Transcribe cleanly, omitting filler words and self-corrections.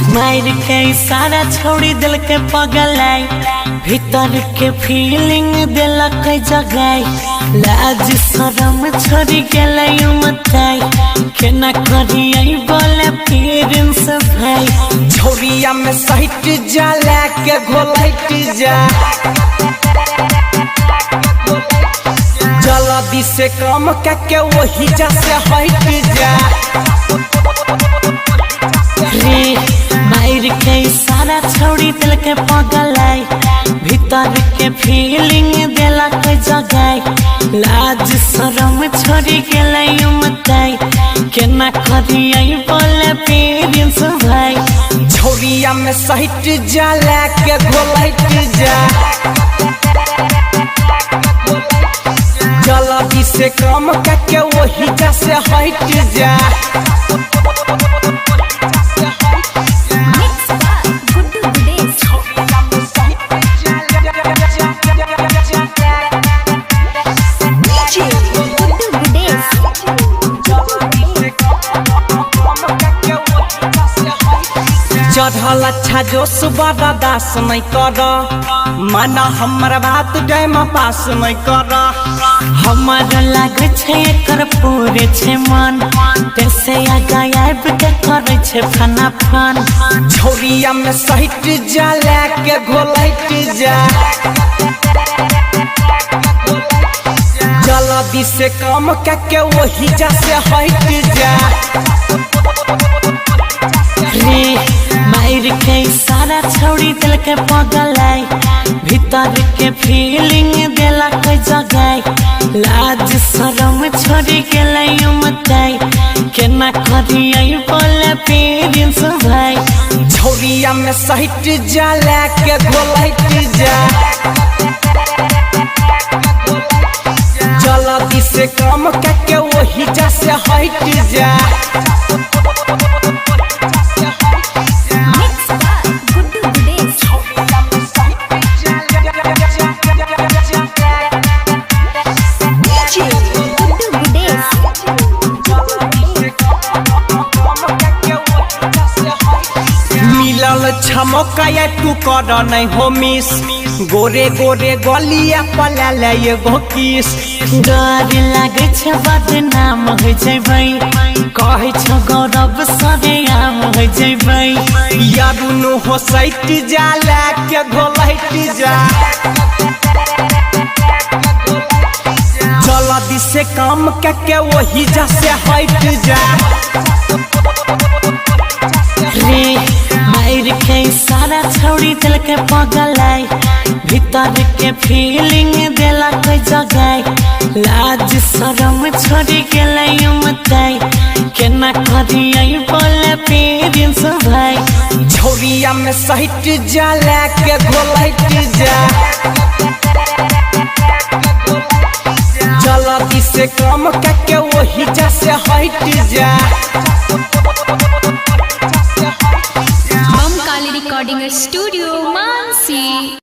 मार के इशारा छोड़ी दिल के पगलाई, भीतर के फीलिंग दिलक जगाई, लाज शरम छोड़ी गेलै उमताई, केना करियै बोले पेरेंट्स भाई। झोरिया में सहित जा लेके घोलैट जा, जल्दी से काम करके वही जा से हट जा। रे मार के इशारा छोड़ी दिल के पगलाई, भीतर के फीलिंग दिलक जगाई, लाज शरम छोड़ी गेलै उमताई, केना करियै बोले पेरेंट्स भाई। झोरिया में सहित जा लेके घोलैट जा, जल्दी से काम करके वही जा से हट जा। चढ़ल अच्छा जोश बड़ा दास नहीं कर, माना हमर बात टाइम पास नहीं कर। हमर लागे छे एकर पूरे छे मन, तैसे आगा आब के करे छे फना फन। झोरिया में सहित जा लेके घोलैट जा, जल्दी से काम करके वही जा से हट जा। रे मार के इशारा छोड़ी दिल के पगलाई, भीतर के फीलिंग दिलक जगाई, लाज शरम छोड़ी गेलै उमताई, केना करियै बोले पेरेंट्स भाई। झोरिया में सहित जा लेके घोलैट जा, जल्दी से काम करके वही जा से हट जा। मिलल छमका या तू कर नहीं हो मिस, गोरे गोरे गलिया पला ले एगो किस। डर लागे छे बदनाम हो जेबै, कहै छो गौरव सरेआम हो जेबै। यारू नो हो सैट जा लेके घोलैट जा, जल्दी से काम करके वही जा से हट जा। रे मार के इशारा छोड़ी दिल के पगलाई, भीतर के फीलिंग दिलक जगाई, लाज शरम छोड़ी गेलै उमताई, केना करियै बोले पेरेंट्स भाई। झोरिया में सहित जा लेके घोलैट जा, जल्दी से काम करके